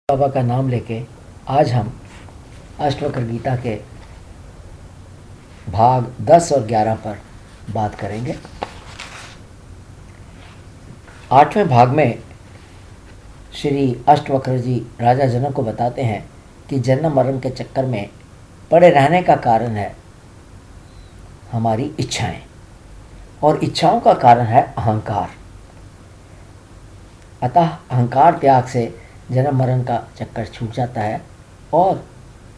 बाबा का नाम लेके आज हम अष्टवक्र गीता के भाग 10 और 11 पर बात करेंगे। 8वें भाग में श्री अष्टवक्र जी राजा जनक को बताते हैं कि जन्म मरण के चक्कर में पड़े रहने का कारण है हमारी इच्छाएं, और इच्छाओं का कारण है अहंकार। अतः अहंकार त्याग से जन्म मरण का चक्कर छूट जाता है और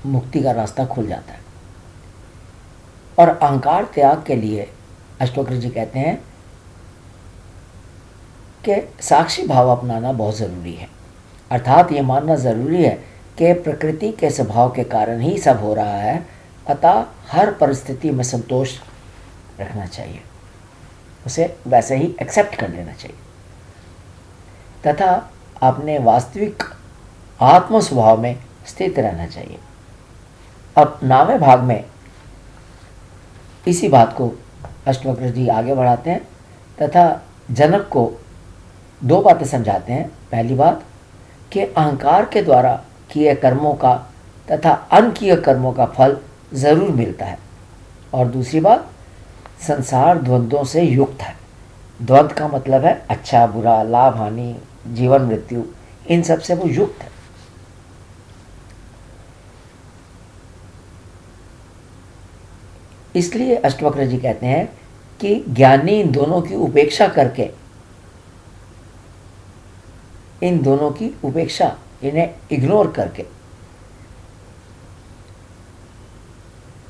मुक्ति का रास्ता खुल जाता है। और अहंकार त्याग के लिए अष्टवक्र जी कहते हैं कि साक्षी भाव अपनाना बहुत ज़रूरी है। अर्थात ये मानना ज़रूरी है कि प्रकृति के स्वभाव के कारण ही सब हो रहा है, अतः हर परिस्थिति में संतोष रखना चाहिए, उसे वैसे ही एक्सेप्ट कर लेना चाहिए तथा अपने वास्तविक आत्म स्वभाव में स्थित रहना चाहिए। अब 9वें भाग में इसी बात को अष्टवक्र जी आगे बढ़ाते हैं तथा जनक को दो बातें समझाते हैं। पहली बात कि अहंकार के द्वारा किए कर्मों का तथा अनकिए कर्मों का फल ज़रूर मिलता है, और दूसरी बात संसार द्वंद्वों से युक्त है। द्वंद्व का मतलब है अच्छा बुरा, लाभ हानि, जीवन मृत्यु, इन सब से वो युक्त है। इसलिए अष्टवक्र जी कहते हैं कि ज्ञानी इन दोनों की उपेक्षा करके, इन दोनों की उपेक्षा, इन्हें इग्नोर करके,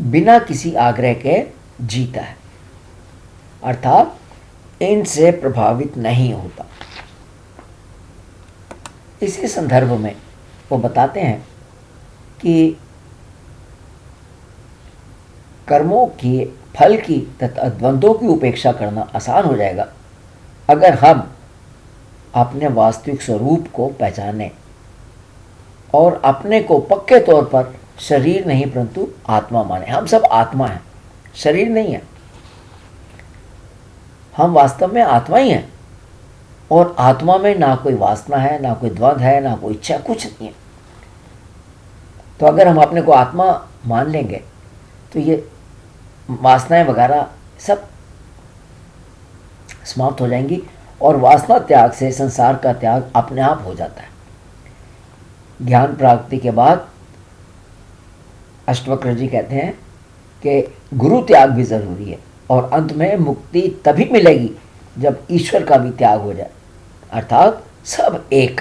बिना किसी आग्रह के जीता है, अर्थात इनसे प्रभावित नहीं होता। इसी संदर्भ में वो बताते हैं कि कर्मों की, फल की तथा द्वंद्वों की उपेक्षा करना आसान हो जाएगा अगर हम अपने वास्तविक स्वरूप को पहचानें और अपने को पक्के तौर पर शरीर नहीं परंतु आत्मा माने। हम सब आत्मा हैं, शरीर नहीं है। हम वास्तव में आत्मा ही हैं, और आत्मा में ना कोई वासना है, ना कोई द्वंद्व है, ना कोई इच्छा, कुछ नहीं है। तो अगर हम अपने को आत्मा मान लेंगे तो ये वासनाएं वगैरह सब समाप्त हो जाएंगी, और वासना त्याग से संसार का त्याग अपने आप हो जाता है। ज्ञान प्राप्ति के बाद अष्टवक्र जी कहते हैं कि गुरु त्याग भी ज़रूरी है, और अंत में मुक्ति तभी मिलेगी जब ईश्वर का भी त्याग हो जाए, अर्थात सब एक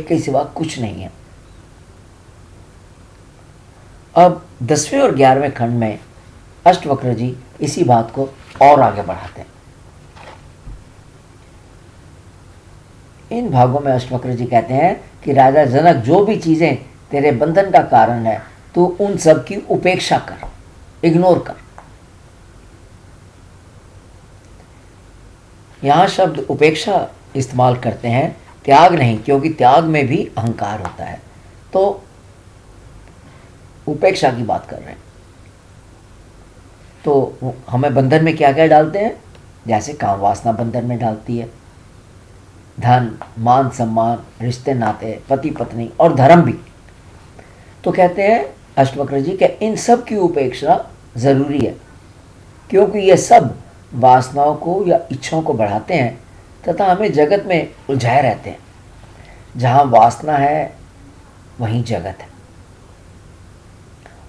के सिवा कुछ नहीं है। अब 10वें और 11वें खंड में अष्टवक्र जी इसी बात को और आगे बढ़ाते हैं। इन भागों में अष्टवक्र जी कहते हैं कि राजा जनक, जो भी चीज़ें तेरे बंधन का कारण है तो उन सब की उपेक्षा कर, इग्नोर कर। यहाँ शब्द उपेक्षा इस्तेमाल करते हैं, त्याग नहीं, क्योंकि त्याग में भी अहंकार होता है। तो उपेक्षा की बात कर रहे हैं। तो हमें बंधन में क्या क्या डालते हैं? जैसे काम वासना बंधन में डालती है, धन, मान सम्मान, रिश्ते नाते, पति पत्नी और धर्म भी। तो कहते हैं अष्टवक्र जी कि इन सब की उपेक्षा ज़रूरी है, क्योंकि ये सब वासनाओं को या इच्छाओं को बढ़ाते हैं तथा हमें जगत में उलझाए रहते हैं। जहाँ वासना है वहीं जगत है,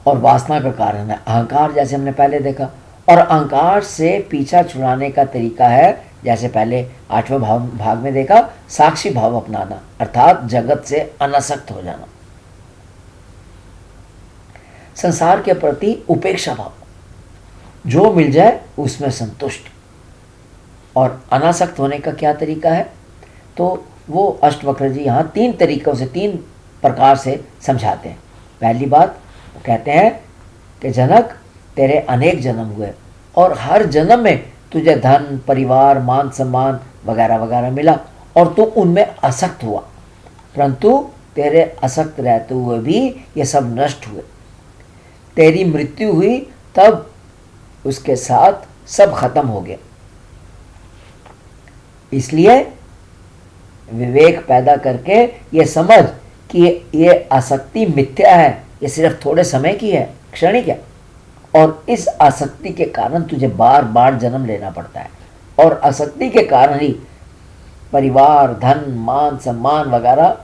और वासना का कारण है अहंकार, जैसे हमने पहले देखा। और अहंकार से पीछा छुड़ाने का तरीका है, जैसे पहले 8वें भाग में देखा, साक्षी भाव अपनाना, अर्थात जगत से अनासक्त हो जाना, संसार के प्रति उपेक्षा भाव, जो मिल जाए उसमें संतुष्ट। और अनासक्त होने का क्या तरीका है? तो वो अष्टवक्र जी यहाँ 3 तरीकों से, 3 प्रकार से समझाते हैं। पहली बात कहते हैं कि जनक, तेरे अनेक जन्म हुए और हर जन्म में तुझे धन, परिवार, मान सम्मान वगैरह वगैरह मिला और तू उनमें आसक्त हुआ, परंतु तेरे आसक्त रहते हुए भी ये सब नष्ट हुए। तेरी मृत्यु हुई तब उसके साथ सब खत्म हो गया। इसलिए विवेक पैदा करके ये समझ कि ये आसक्ति मिथ्या है, ये सिर्फ थोड़े समय की है, क्षणिक है, और इस आसक्ति के कारण तुझे बार बार जन्म लेना पड़ता है, और आसक्ति के कारण ही परिवार, धन, मान, सम्मान वगैरह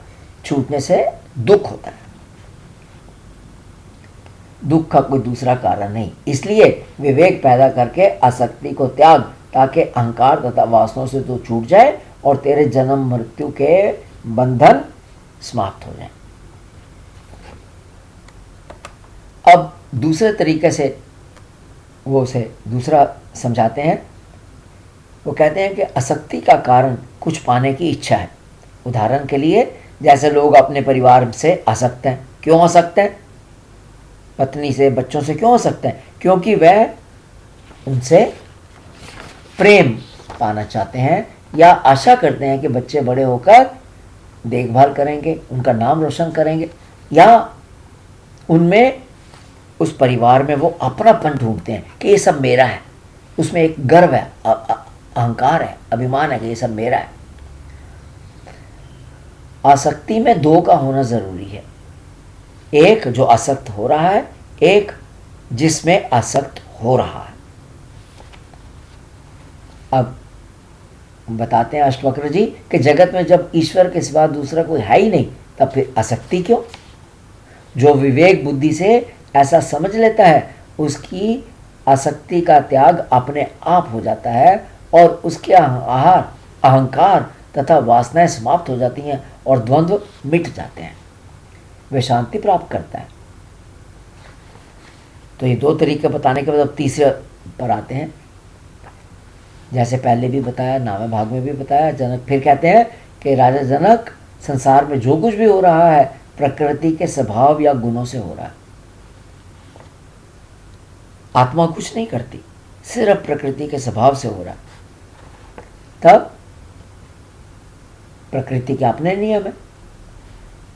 छूटने से दुख होता है। दुख का कोई दूसरा कारण नहीं। इसलिए विवेक पैदा करके आसक्ति को त्याग, ताकि अहंकार तथा वासनाओं से तो छूट जाए और तेरे जन्म मृत्यु के बंधन समाप्त हो जाए। अब दूसरे तरीके से वो उसे दूसरा समझाते हैं। वो कहते हैं कि आसक्ति का कारण कुछ पाने की इच्छा है। उदाहरण के लिए, जैसे लोग अपने परिवार से आसक्त हैं। क्यों आसक्त हैं? पत्नी से, बच्चों से क्यों आसक्त हैं? क्योंकि वह उनसे प्रेम पाना चाहते हैं, या आशा करते हैं कि बच्चे बड़े होकर देखभाल करेंगे, उनका नाम रोशन करेंगे, या उनमें, उस परिवार में वो अपनापन ढूंढते हैं कि ये सब मेरा है। उसमें एक गर्व है, अहंकार है, अभिमान है कि ये सब मेरा है। आसक्ति में दो का होना जरूरी है, एक जो आसक्त हो रहा है, एक जिसमें आसक्त हो रहा है। अब बताते हैं अष्टवक्र जी कि जगत में जब ईश्वर के सिवा दूसरा कोई है ही नहीं, तब फिर आसक्ति क्यों? जो विवेक बुद्धि से ऐसा समझ लेता है, उसकी आसक्ति का त्याग अपने आप हो जाता है, और उसके अहंकार तथा वासनाएं समाप्त हो जाती हैं और द्वंद्व मिट जाते हैं, वे शांति प्राप्त करता है। तो ये दो तरीके बताने के बाद अब तीसरे पर आते हैं। जैसे पहले भी बताया, 9वें भाग में भी बताया। जनक फिर कहते हैं कि राजा जनक, संसार में जो कुछ भी हो रहा है प्रकृति के स्वभाव या गुणों से हो रहा है। आत्मा कुछ नहीं करती, सिर्फ प्रकृति के स्वभाव से हो रहा है। तब प्रकृति के अपने नियम है,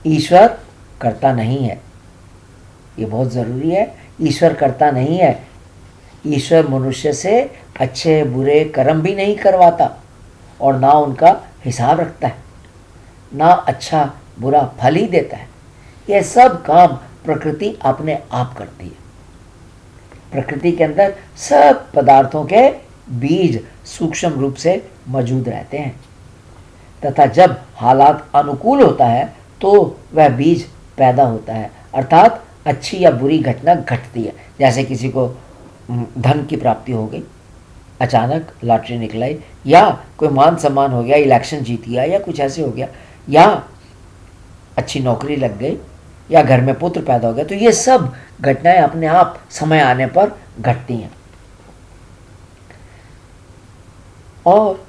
ईश्वर करता नहीं है। ये बहुत जरूरी है। ईश्वर करता नहीं है। ईश्वर मनुष्य से अच्छे बुरे कर्म भी नहीं करवाता, और ना उनका हिसाब रखता है, ना अच्छा बुरा फल ही देता है। यह सब काम प्रकृति अपने आप करती है। प्रकृति के अंदर सब पदार्थों के बीज सूक्ष्म रूप से मौजूद रहते हैं, तथा जब हालात अनुकूल होता है तो वह बीज पैदा होता है, अर्थात अच्छी या बुरी घटना घटती है। जैसे किसी को धन की प्राप्ति हो गई, अचानक लॉटरी निकलाई, या कोई मान सम्मान हो गया, इलेक्शन जीत गया, या कुछ ऐसे हो गया, या अच्छी नौकरी लग गई, या घर में पुत्र पैदा हो गया। तो ये सब घटनाएं अपने आप समय आने पर घटती हैं। और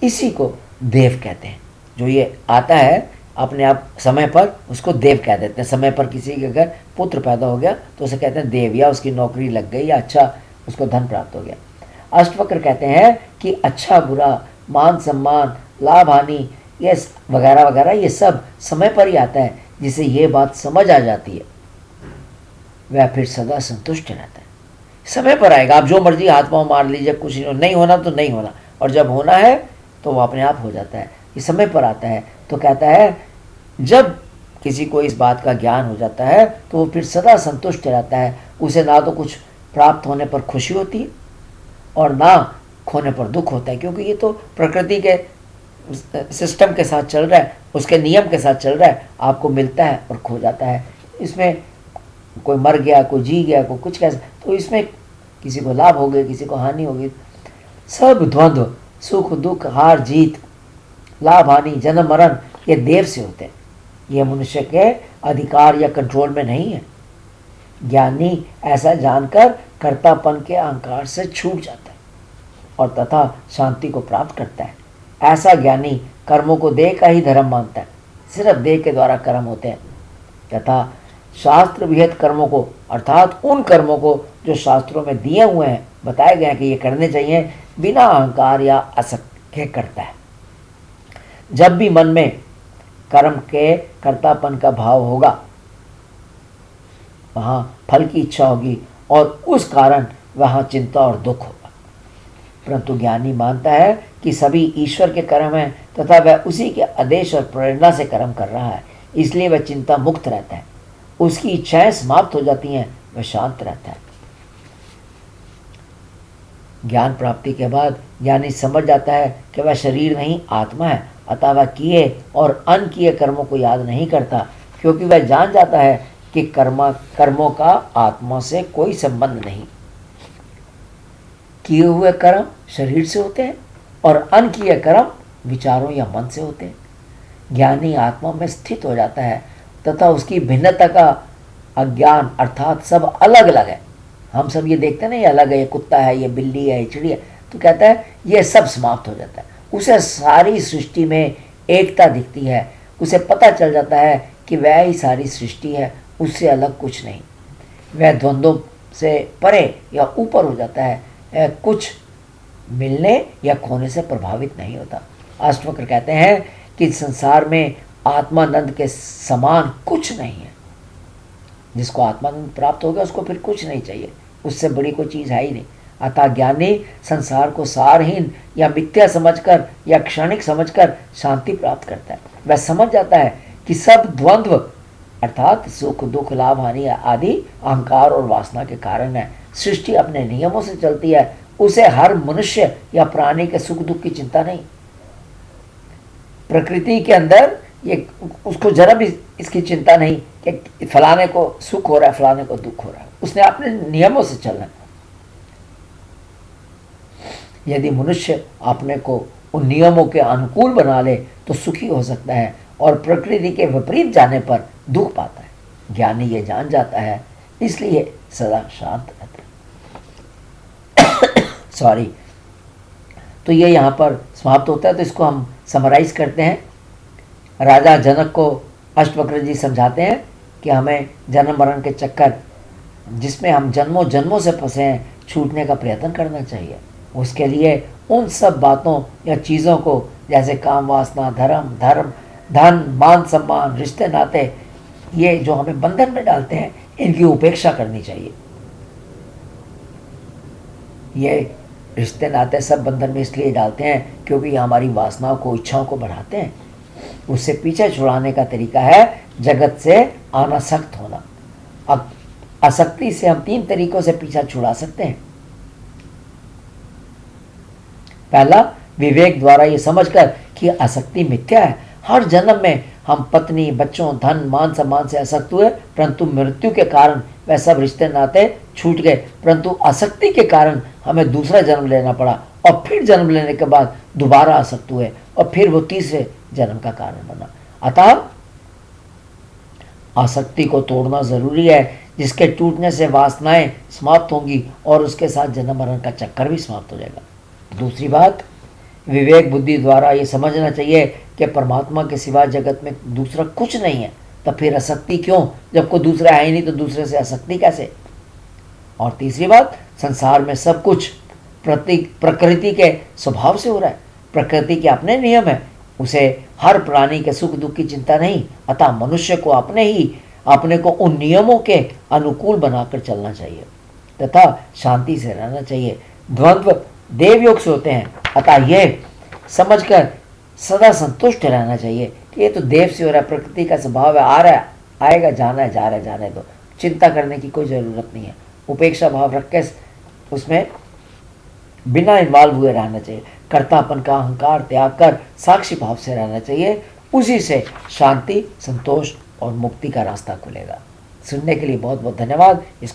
इसी को देव कहते हैं। जो ये आता है अपने आप समय पर, उसको देव कह देते हैं। समय पर किसी के घर पुत्र पैदा हो गया तो उसे कहते हैं देव, या उसकी नौकरी लग गई, या अच्छा उसको धन प्राप्त हो गया। अष्टवक्र कहते हैं कि अच्छा बुरा, मान सम्मान, लाभ हानि, ये वगैरह वगैरह, ये सब समय पर ही आता है। जिसे ये बात समझ आ जाती है वह फिर सदा संतुष्ट रहता है। समय पर आएगा, आप जो मर्जी हाथ पांव मार लीजिए, कुछ नहीं होना तो नहीं होना, और जब होना है तो वो अपने आप हो जाता है। ये समय पर आता है। तो कहता है जब किसी को इस बात का ज्ञान हो जाता है तो वो फिर सदा संतुष्ट रहता है। उसे ना तो कुछ प्राप्त होने पर खुशी होती है और ना खोने पर दुख होता है, क्योंकि ये तो प्रकृति के सिस्टम के साथ चल रहा है, उसके नियम के साथ चल रहा है। आपको मिलता है और खो जाता है। इसमें कोई मर गया, कोई जी गया, कोई कुछ कैसे, तो इसमें किसी को लाभ हो गया, किसी को हानि हो गई। सब द्वंद्व, सुख दुख, हार जीत, लाभ हानि, जन्म मरण, ये देव से होते हैं। ये मनुष्य के अधिकार या कंट्रोल में नहीं है। ज्ञानी ऐसा जानकर कर्तापन के अहंकार से छूट जाता है और तथा शांति को प्राप्त करता है। ऐसा ज्ञानी कर्मों को देह का ही धर्म मानता है। सिर्फ देह के द्वारा कर्म होते हैं, तथा शास्त्र विहित कर्मों को, अर्थात उन कर्मों को जो शास्त्रों में दिए हुए हैं, बताए गए हैं कि ये करने चाहिए, बिना अहंकार या आसक्ति के करता है। जब भी मन में कर्म के कर्तापन का भाव होगा, वहाँ फल की इच्छा होगी और उस कारण वहाँ चिंता और दुख होगा। परंतु ज्ञानी मानता है कि सभी ईश्वर के कर्म हैं तथा वह उसी के आदेश और प्रेरणा से कर्म कर रहा है, इसलिए वह चिंता मुक्त रहता है। उसकी इच्छाएं समाप्त हो जाती हैं, वह शांत रहता है। ज्ञान प्राप्ति के बाद ज्ञानी समझ जाता है कि वह शरीर नहीं आत्मा है, अतः वह किए और अनकिए कर्मों को याद नहीं करता, क्योंकि वह जान जाता है कि कर्मों का आत्मा से कोई संबंध नहीं। किए हुए कर्म शरीर से होते हैं और अनकिए कर्म विचारों या मन से होते हैं। ज्ञानी आत्मा में स्थित हो जाता है तथा उसकी भिन्नता का अज्ञान अर्थात सब अलग अलग है। हम सब ये देखते हैं ना, ये अलग है, ये कुत्ता है, ये बिल्ली है, ये चिड़िया, तो कहता है ये सब समाप्त हो जाता है। उसे सारी सृष्टि में एकता दिखती है, उसे पता चल जाता है कि वह ही सारी सृष्टि है, उससे अलग कुछ नहीं। वह द्वंद्वों से परे या ऊपर हो जाता है, कुछ मिलने या खोने से प्रभावित नहीं होता। अष्टवक्र कहते हैं कि संसार में आत्मानंद के समान कुछ नहीं है। जिसको आत्मानंद प्राप्त हो गया उसको फिर कुछ नहीं चाहिए, उससे बड़ी कोई चीज़ है ही नहीं। अतः ज्ञानी संसार को सारहीन या मिथ्या समझकर या क्षणिक समझकर शांति प्राप्त करता है। वह समझ जाता है कि सब द्वंद्व अर्थात सुख दुख लाभ हानि आदि अहंकार और वासना के कारण है। सृष्टि अपने नियमों से चलती है, उसे हर मनुष्य या प्राणी के सुख दुख की चिंता नहीं। प्रकृति के अंदर ये उसको जरा भी इसकी चिंता नहीं कि फलाने को सुख हो रहा है, फलाने को दुख हो रहा है, उसने अपने नियमों से चलना है। यदि मनुष्य अपने को उन नियमों के अनुकूल बना ले तो सुखी हो सकता है और प्रकृति के विपरीत जाने पर दुख पाता है। ज्ञानी ये जान जाता है, इसलिए सदा शांत रहता है। सॉरी, तो ये यहाँ पर समाप्त होता है। तो इसको हम समराइज करते हैं। राजा जनक को अष्टवक्र जी समझाते हैं कि हमें जन्म मरण के चक्कर जिसमें हम जन्मों जन्मों से फंसे हैं, छूटने का प्रयत्न करना चाहिए। उसके लिए उन सब बातों या चीज़ों को जैसे काम वासना, धर्म, धन, मान सम्मान, रिश्ते नाते, ये जो हमें बंधन में डालते हैं, इनकी उपेक्षा करनी चाहिए। ये रिश्ते नाते सब बंधन में इसलिए डालते हैं क्योंकि ये हमारी वासनाओं को, इच्छाओं को बढ़ाते हैं। उससे पीछे छुड़ाने का तरीका है जगत से अनासक्त होना। अब आसक्ति से हम 3 तरीकों से पीछा छुड़ा सकते हैं। पहला, विवेक द्वारा ये समझकर कि आसक्ति मिथ्या है। हर जन्म में हम पत्नी, बच्चों, धन, मान सम्मान से आसक्त हुए, परंतु मृत्यु के कारण वह सब रिश्ते नाते छूट गए। परंतु आसक्ति के कारण हमें दूसरा जन्म लेना पड़ा और फिर जन्म लेने के बाद दोबारा आसक्त हुए और फिर वो तीसरे जन्म का कारण बना। अतः आसक्ति को तोड़ना जरूरी है, जिसके टूटने से वासनाएं समाप्त होंगी और उसके साथ जन्म मरण का चक्कर भी समाप्त हो जाएगा। दूसरी बात, विवेक बुद्धि द्वारा ये समझना चाहिए कि परमात्मा के सिवा जगत में दूसरा कुछ नहीं है। तो फिर आसक्ति क्यों, जब कोई दूसरा है ही नहीं तो दूसरे से आसक्ति कैसे। और तीसरी बात, संसार में सब कुछ प्रकृति के स्वभाव से हो रहा है। प्रकृति के अपने नियम है, उसे हर प्राणी के सुख दुख की चिंता नहीं। अतः मनुष्य को अपने को उन नियमों के अनुकूल बनाकर चलना चाहिए तथा शांति से रहना चाहिए। द्वंद्व देवयोग से होते हैं, अतः ये समझकर सदा संतुष्ट रहना चाहिए कि ये तो देव से हो रहा है, प्रकृति का स्वभाव है, आ रहा है, आएगा, जाना है, जा रहा है, जाने दो। चिंता करने की कोई ज़रूरत नहीं है। उपेक्षा भाव रख के उसमें बिना इन्वॉल्व हुए रहना चाहिए। कर्तापन का अहंकार त्याग कर साक्षी भाव से रहना चाहिए। उसी से शांति, संतोष और मुक्ति का रास्ता खुलेगा। सुनने के लिए बहुत बहुत धन्यवाद। इसको